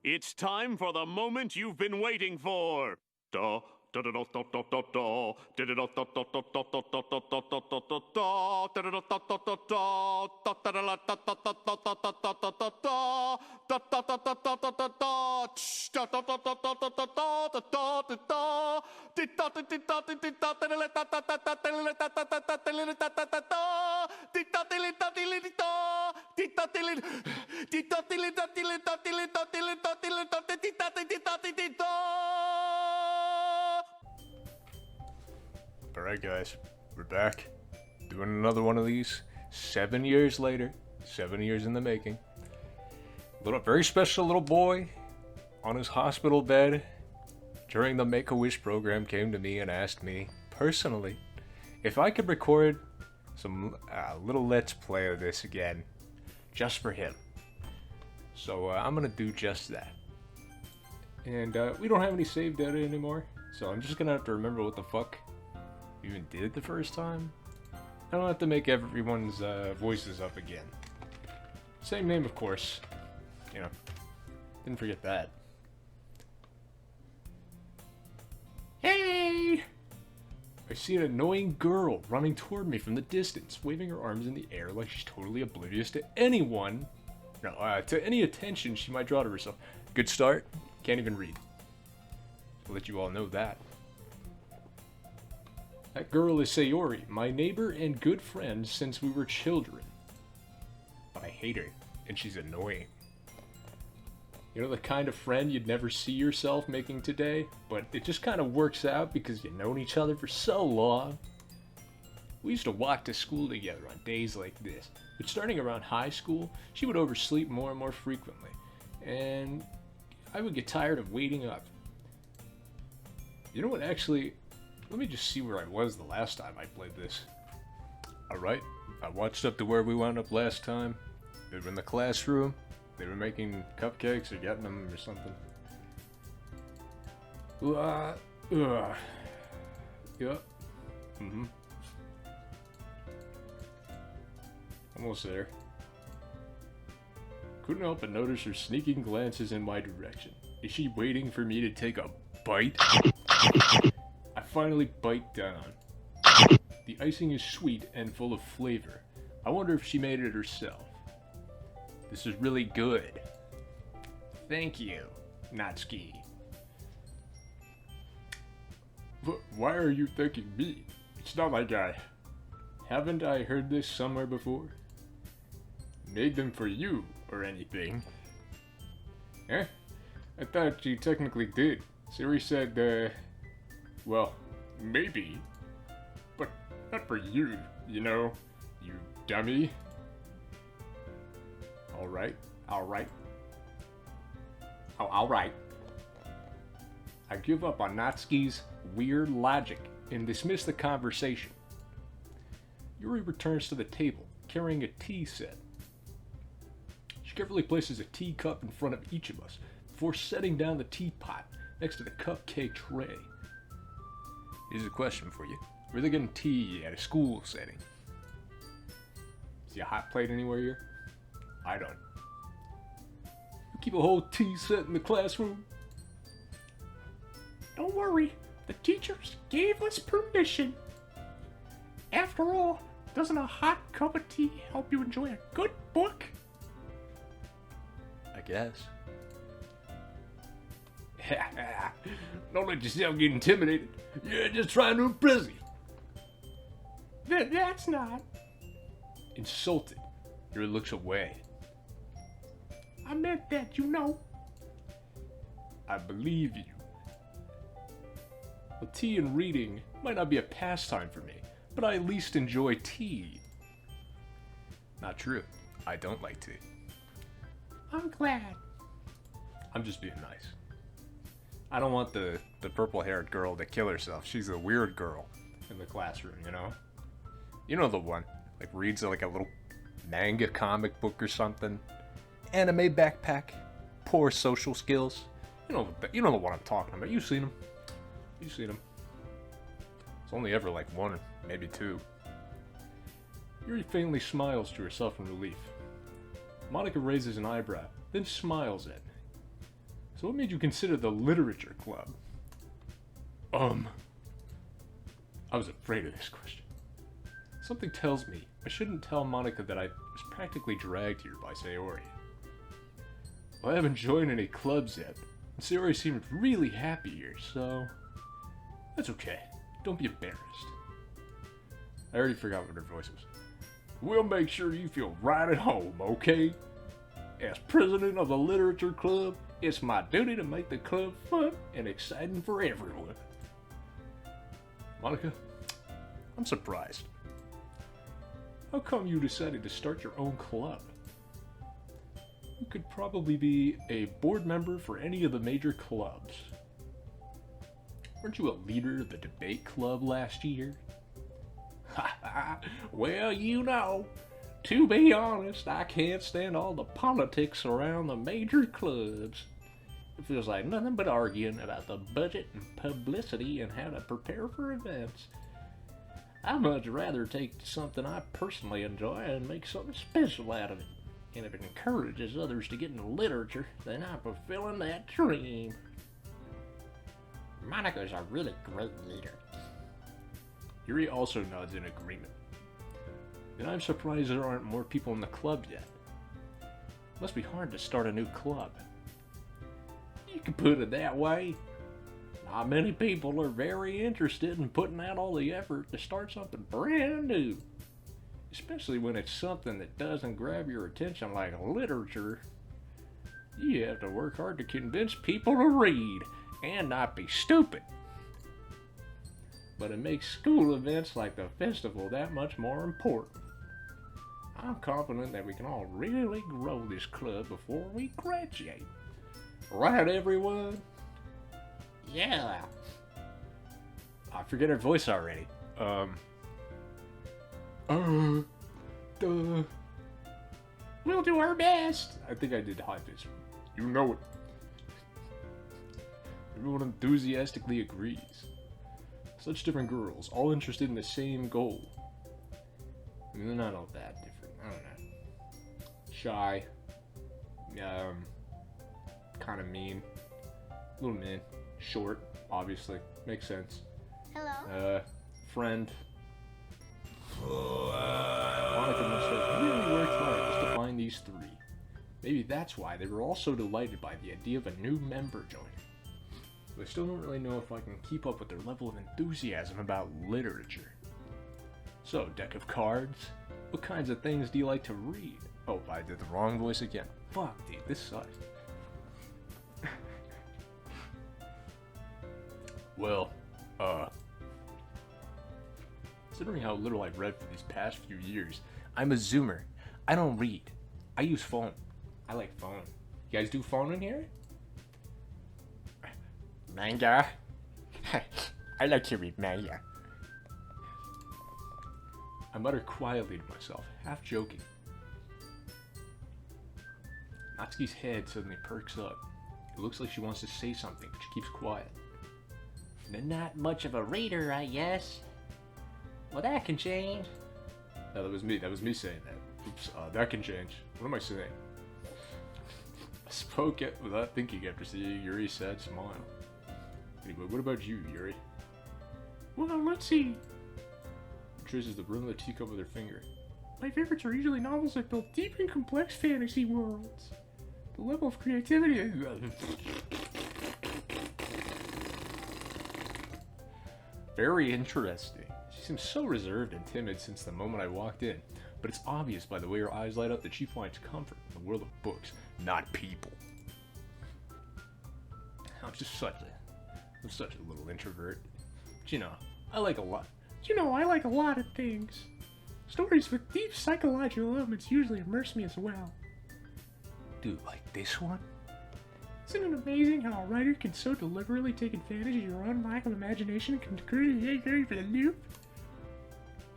It's time for the moment you've been waiting for. Da, da, da, da, da, da, da, da. Da, da, da, da, da, da, da, da, da, da, da, da, da, da. Da, da, da, da, da, da, da. Da, da, da, da, da, da, da, da, da, da, da, da, da. Da, da, da, da, da, da, da, da. Tsh, da, da, da, da, da, da, da, da, da, da, da, da. Di, da, di, di, da, di, di, da, da, da, da, da, da, da, da, da, da, da, da, da, da, da, da, da. Di, da, di, li, da, di, li, di, da. Di, da, di, li, di, da, di, li, da, di, li, da, di, li, da, di, li, da, di, li, da, di, di, da, di, di, da, di, di, da. Alright guys, we're back. Doing another one of these. 7 years later. 7 years in the making. Very special little boy on his hospital bed during the Make-A-Wish program came to me and asked me, personally, if I could record some little Let's Play of this again, just for him. So I'm gonna do just that. And we don't have any saved data anymore, so I'm just gonna have to remember what the fuck we even did the first time. I don't have to make everyone's voices up again. Same name, of course. You know, didn't forget that. Hey! I see an annoying girl running toward me from the distance, waving her arms in the air like she's totally oblivious to anyone. No, to any attention she might draw to herself. Good start. Can't even read. I'll let you all know that. That girl is Sayori, my neighbor and good friend since we were children. But I hate her, and she's annoying. You know the kind of friend you'd never see yourself making today, but it just kind of works out because you've known each other for so long. We used to walk to school together on days like this, but starting around high school, she would oversleep more and more frequently, and I would get tired of waiting up. You know what, actually, let me just see where I was the last time I played this. Alright, I watched up to where we wound up last time. We were in the classroom. They were making cupcakes or getting them or something. Yep. Almost there. Couldn't help but notice her sneaking glances in my direction. Is she waiting for me to take a bite? I finally bite down. The icing is sweet and full of flavor. I wonder if she made it herself. This is really good. Thank you, Natsuki. Why are you thanking me? It's not like haven't I heard this somewhere before? Made them for you, or anything. Eh? I thought you technically did. Siri said, well, maybe. But not for you, you know, you dummy. Alright. I give up on Natsuki's weird logic and dismiss the conversation. Yuri returns to the table, carrying a tea set. She carefully places a teacup in front of each of us before setting down the teapot next to the cupcake tray. Here's a question for you. Where are they getting tea at a school setting? See a hot plate anywhere here? I don't. You keep a whole tea set in the classroom? Don't worry, the teachers gave us permission. After all, doesn't a hot cup of tea help you enjoy a good book? I guess. Don't let yourself get intimidated. You're just trying to impress me. That's not. Insulted, Yuri looks away. I meant that, you know. I believe you. Well, tea and reading might not be a pastime for me, but I at least enjoy tea. Not true. I don't like tea. I'm glad. I'm just being nice. I don't want the purple-haired girl to kill herself. She's a weird girl in the classroom, you know? You know the one. Like, reads like a little manga comic book or something. Anime backpack. Poor social skills. You know the one I'm talking about. You've seen them. It's only ever like one, maybe two. Yuri faintly smiles to herself in relief. Monica raises an eyebrow, then smiles at me. So what made you consider the literature club? I was afraid of this question. Something tells me I shouldn't tell Monica that I was practically dragged here by Sayori. Well, I haven't joined any clubs yet, and Sayori seemed really happy here, so that's okay. Don't be embarrassed. I already forgot what her voice was. We'll make sure you feel right at home, okay? As president of the literature club, it's my duty to make the club fun and exciting for everyone. Monica, I'm surprised. How come you decided to start your own club? You could probably be a board member for any of the major clubs. Weren't you a leader of the debate club last year? Well, you know, to be honest, I can't stand all the politics around the major clubs. It feels like nothing but arguing about the budget and publicity and how to prepare for events. I'd much rather take something I personally enjoy and make something special out of it. And if it encourages others to get into literature, then I'm fulfilling that dream. Monica's a really great leader. Yuri also nods in agreement. And I'm surprised there aren't more people in the club yet. Must be hard to start a new club. You can put it that way. Not many people are very interested in putting out all the effort to start something brand new. Especially when it's something that doesn't grab your attention like literature. You have to work hard to convince people to read and not be stupid. But it makes school events like the festival that much more important. I'm confident that we can all really grow this club before we graduate. Right, everyone? Yeah. I forget her voice already. We'll do our best. I think I did high pitch. You know it. Everyone enthusiastically agrees. Such different girls, all interested in the same goal. I mean, they're not all that different. I don't know. Shy. Kind of mean. A little mean. Short, obviously. Makes sense. Hello. Friend. Monica must have really worked hard just to find these three. Maybe that's why they were all so delighted by the idea of a new member joining. But I still don't really know if I can keep up with their level of enthusiasm about literature. So, deck of cards? What kinds of things do you like to read? Oh, I did the wrong voice again. Fuck, dude, this sucks. Well, considering how little I've read for these past few years, I'm a zoomer. I don't read. I use phone. I like phone. You guys do phone in here? Manga. I like to read manga. I mutter quietly to myself, half joking. Natsuki's head suddenly perks up. It looks like she wants to say something, but she keeps quiet. Not much of a reader, I guess. Well, that can change. No, that was me. That was me saying that. Oops, that can change. What am I saying? I spoke it without thinking after seeing Yuri's sad smile. Anyway, what about you, Yuri? Well, let's see. She traces the rim of the teacup with her finger. My favorites are usually novels that build deep and complex fantasy worlds. The level of creativity... Very interesting. She seems so reserved and timid since the moment I walked in, but it's obvious by the way her eyes light up that she finds comfort in the world of books, not people. I'm such a little introvert. But you know, I like a lot. You know, I like a lot of things. Stories with deep psychological elements usually immerse me as well. Dude, like this one? Isn't it amazing how a writer can so deliberately take advantage of your own lack of imagination and can create for the loop?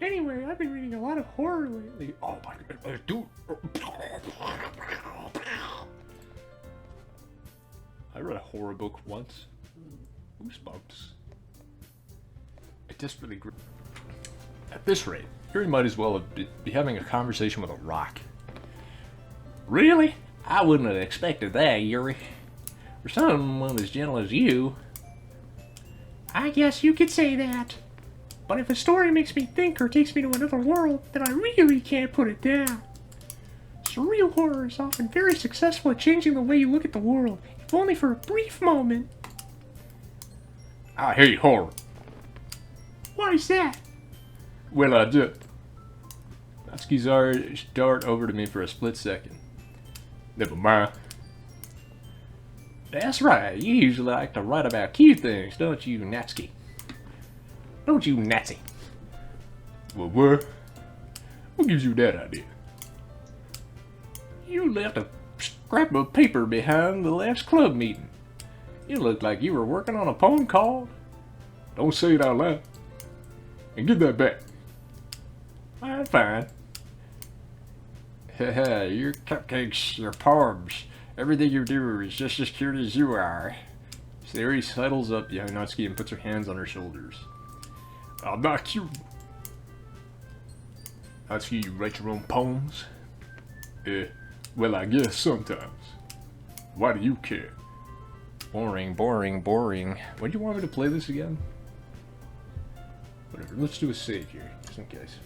Anyway, I've been reading a lot of horror lately. Oh my god, dude! I read a horror book once. Goosebumps. I desperately grew. At this rate, Yuri might as well be having a conversation with a rock. Really? I wouldn't have expected that, Yuri. For someone as gentle as you. I guess you could say that. But if a story makes me think or takes me to another world, then I really can't put it down. Surreal horror is often very successful at changing the way you look at the world, if only for a brief moment. I hate horror. Why is that? Well, I do. Natsuki's eyes dart over to me for a split second. Never mind. That's right, you usually like to write about cute things, don't you, Natsuki? Don't you, Natsy? Well, what? What gives you that idea? You left a scrap of paper behind the last club meeting. You looked like you were working on a poem called... Don't say it out loud. And give that back. I'm fine. Haha, your cupcakes, your poems, everything you do is just as cute as you are. Sayori sidles up behind Natsuki and puts her hands on her shoulders. I'm not cute. Natsuki, you write your own poems? Well, I guess sometimes. Why do you care? Boring, boring, boring. When do you want me to play this again? Whatever, let's do a save here, just in case.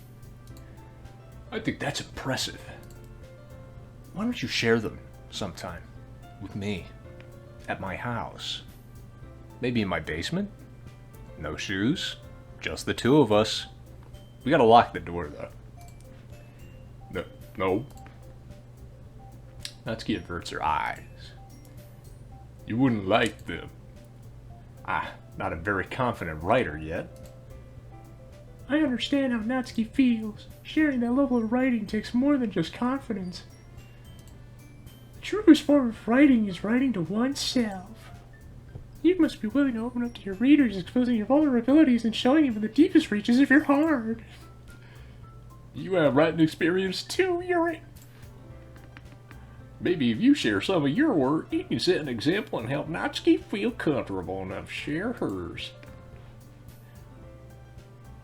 I think that's impressive. Why don't you share them sometime with me at my house? Maybe in my basement? No shoes, just the two of us. We gotta lock the door though. No. Natsuki averts her eyes. You wouldn't like them. Not a very confident writer yet. I understand how Natsuki feels. Sharing that level of writing takes more than just confidence. The truest form of writing is writing to oneself. You must be willing to open up to your readers, exposing your vulnerabilities and showing them in the deepest reaches of your heart. You have writing experience too, Yuri. Maybe if you share some of your work, you can set an example and help Natsuki feel comfortable enough to share hers.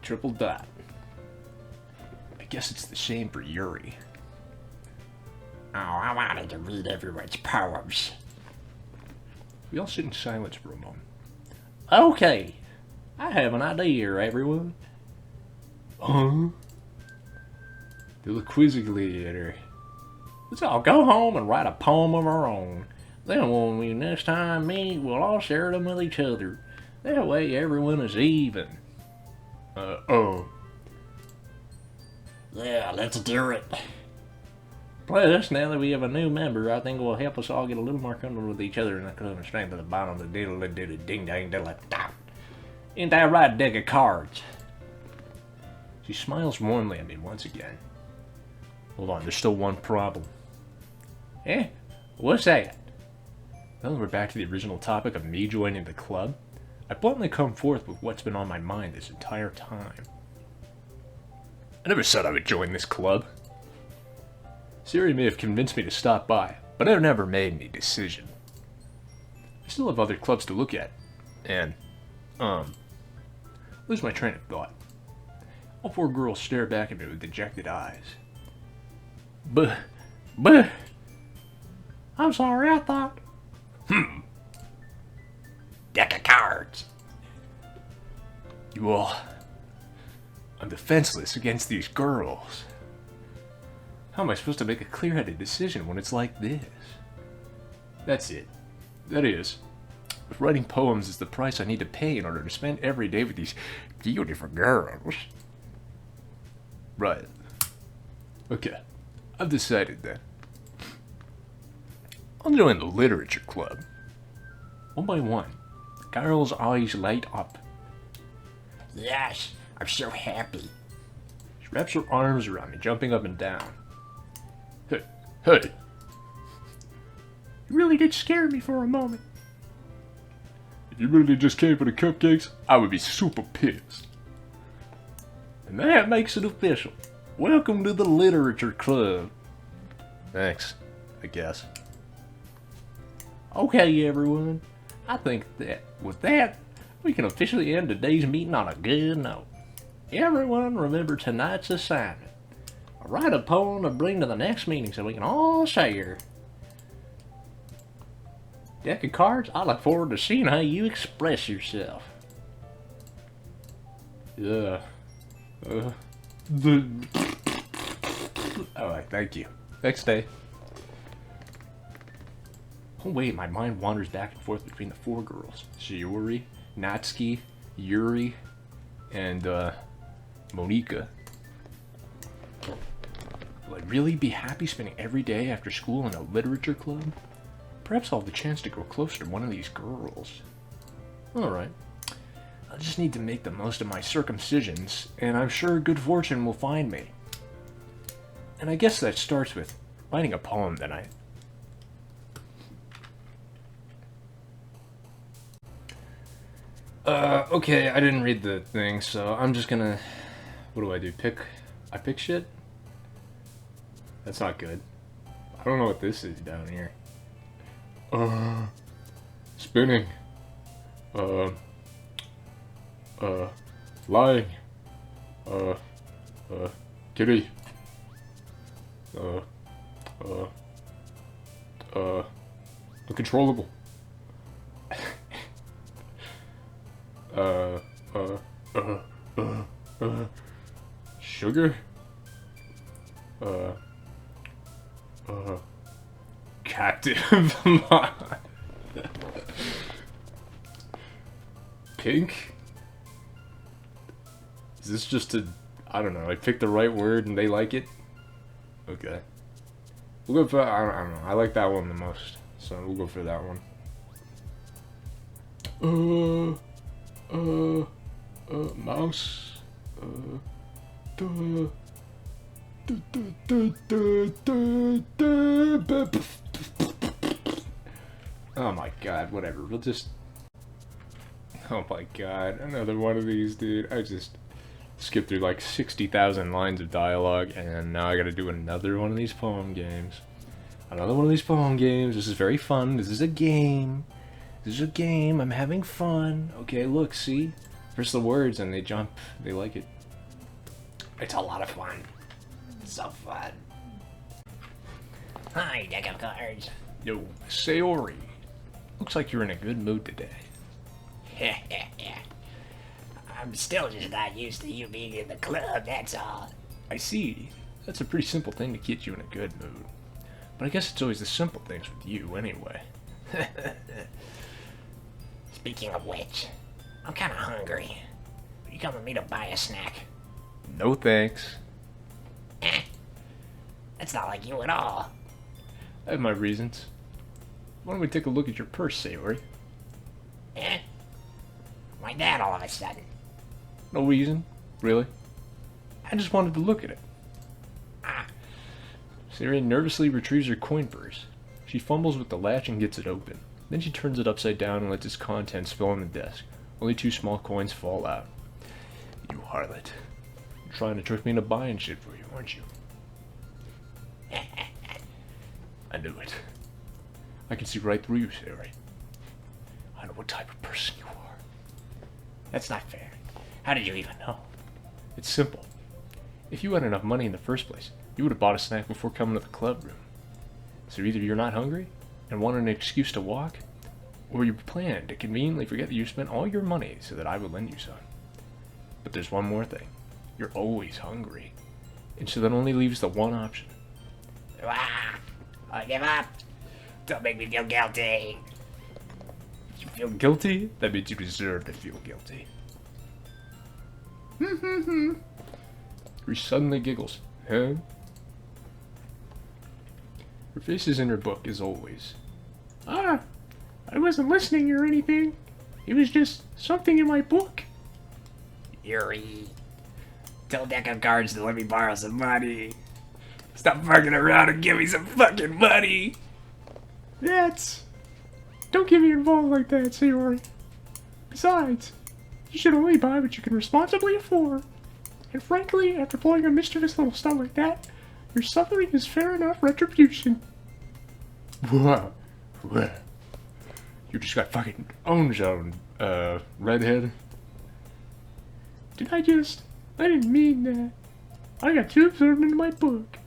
Triple dot. I guess it's the same for Yuri. Oh, I wanted to read everyone's poems. We all sit in silence for a moment. Okay, I have an idea, everyone. Huh? They look quizzically at her. Let's all go home and write a poem of our own. Then when we next time meet, we'll all share them with each other. That way everyone is even. Yeah, let's do it. Plus, now that we have a new member, I think it will help us all get a little more comfortable with each other and not come straight to the bottom of the diddle ding dang diddle dot. Ain't that right, deck of cards? She smiles warmly at me once again. Hold on, there's still one problem. Eh? What's that? Now that we're back to the original topic of me joining the club, I bluntly come forth with what's been on my mind this entire time. I never said I would join this club. Siri may have convinced me to stop by, but I've never made any decision. I still have other clubs to look at, and, lose my train of thought. All four girls stare back at me with dejected eyes. Buh. I'm sorry, I thought. Deck of cards. You all... I'm defenseless against these girls. How am I supposed to make a clear-headed decision when it's like this? That's it. That is, if writing poems is the price I need to pay in order to spend every day with these beautiful girls. Right. Okay. I've decided then. I'll join the literature club. One by one, the girls' eyes light up. Yes, I'm so happy. She wraps her arms around me, jumping up and down. Hey! You really did scare me for a moment. If you really just came for the cupcakes, I would be super pissed. And that makes it official. Welcome to the literature club. Thanks, I guess. Okay, everyone. I think that with that, we can officially end today's meeting on a good note. Everyone remember tonight's assignment. Write a poem to bring to the next meeting so we can all share. Deck of cards? I look forward to seeing how you express yourself. Yeah. Alright, thank you. Next day. Oh wait, my mind wanders back and forth between the 4 girls. Shiori, Natsuki, Yuri, and, Monika. Will I really be happy spending every day after school in a literature club? Perhaps I'll have the chance to grow closer to one of these girls. Alright. I just need to make the most of my circumcisions, and I'm sure good fortune will find me. And I guess that starts with writing a poem tonight. Okay, I didn't read the thing, so I'm just gonna... What do? I pick shit? That's not good. I don't know what this is down here. Spinning. Flying. Kitty. Uncontrollable. Sugar. Captive. Pink? Is this just a... I don't know, I picked the right word and they like it? Okay. We'll go for... I don't know, I like that one the most. So we'll go for that one. Mouse. Oh my god, whatever. We'll just... Oh my god, another one of these, dude. I just skipped through like 60,000 lines of dialogue, and now I gotta do another one of these poem games. Another one of these poem games. This is very fun. This is a game. This is a game. I'm having fun. Okay, look, see? Press the words and they jump. They like it. It's a lot of fun. So fun. Hi, deck of cards. Yo, Sayori. Looks like you're in a good mood today. I'm still just not used to you being in the club, that's all. I see. That's a pretty simple thing to get you in a good mood. But I guess it's always the simple things with you, anyway. Speaking of which, I'm kind of hungry. Will you come with me to buy a snack? No thanks. That's not like you at all. I have my reasons. Why don't we take a look at your purse, Sayori? My dad all of a sudden. No reason, really. I just wanted to look at it. Sayori nervously retrieves her coin purse. She fumbles with the latch and gets it open. Then she turns it upside down and lets its contents spill on the desk. Only 2 small coins fall out. You harlot. You're trying to trick me into buying shit for you, aren't you? I knew it. I can see right through you, Sayori. I know what type of person you are. That's not fair. How did you even know? It's simple. If you had enough money in the first place, you would have bought a snack before coming to the club room. So either you're not hungry and want an excuse to walk, or you plan to conveniently forget that you spent all your money so that I would lend you some. But there's one more thing. You're always hungry. And so that only leaves the one option. I give up. Don't make me feel guilty. You feel guilty? That means you deserve to feel guilty. He suddenly giggles. Huh? Her face is in her book, as always. I wasn't listening or anything. It was just something in my book. Yuri. Tell deck of cards to let me borrow some money. Stop fucking around and give me some fucking money. Don't get me involved like that, Sayori. Besides, you should only buy what you can responsibly afford. And frankly, after pulling a mischievous little stunt like that, your suffering is fair enough retribution. Whoa. Whoa. You just got fucking owned, redhead. I didn't mean that. I got too absorbed into my book.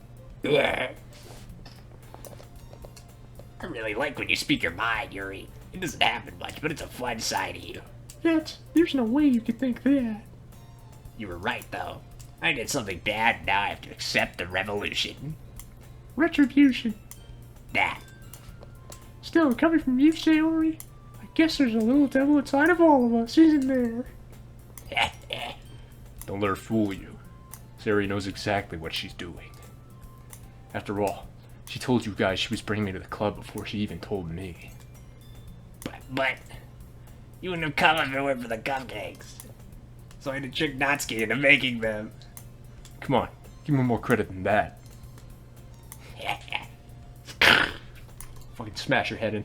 I really like when you speak your mind, Yuri. It doesn't happen much, but it's a fun side of you. There's no way you could think that. You were right, though. I did something bad, and now I have to accept the revolution. Retribution. That. Still, coming from you, Sayori, I guess there's a little devil inside of all of us, isn't there? Don't let her fool you. Sayori knows exactly what she's doing. After all, she told you guys she was bringing me to the club before she even told me. But you wouldn't have come if it weren't for the cupcakes. So I had to trick Natsuki into making them. Come on, give me more credit than that. Fucking smash her head in.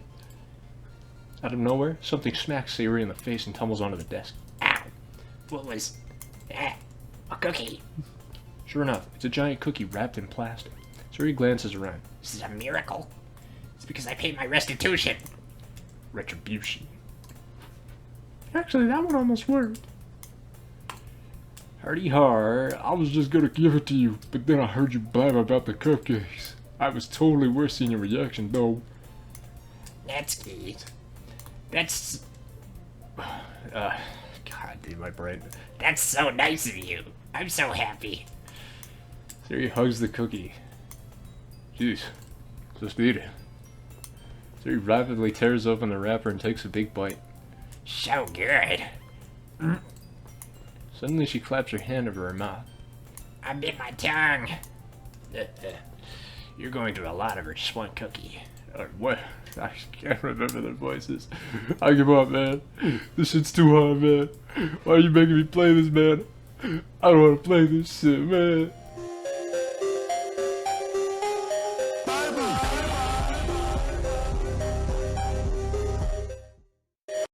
Out of nowhere, something smacks Sayori in the face and tumbles onto the desk. Ow. What was that? A cookie. Sure enough, it's a giant cookie wrapped in plastic. Sayori glances around. This is a miracle. It's because I paid my restitution. Retribution. Actually, that one almost worked. Hardy har, I was just gonna give it to you, but then I heard you blab about the cupcakes. I was totally worth seeing your reaction, though. Natsuki. That's... God, dude, my brain. That's so nice of you. I'm so happy. Sayori hugs the cookie. Jeez, just eat it. Sayori rapidly tears open the wrapper and takes a big bite. So good. Suddenly she claps her hand over her mouth. I bit my tongue. You're going through a lot over just one cookie. What? I can't remember their voices. I give up, man. This shit's too hard, man. Why are you making me play this, man? I don't want to play this shit, man.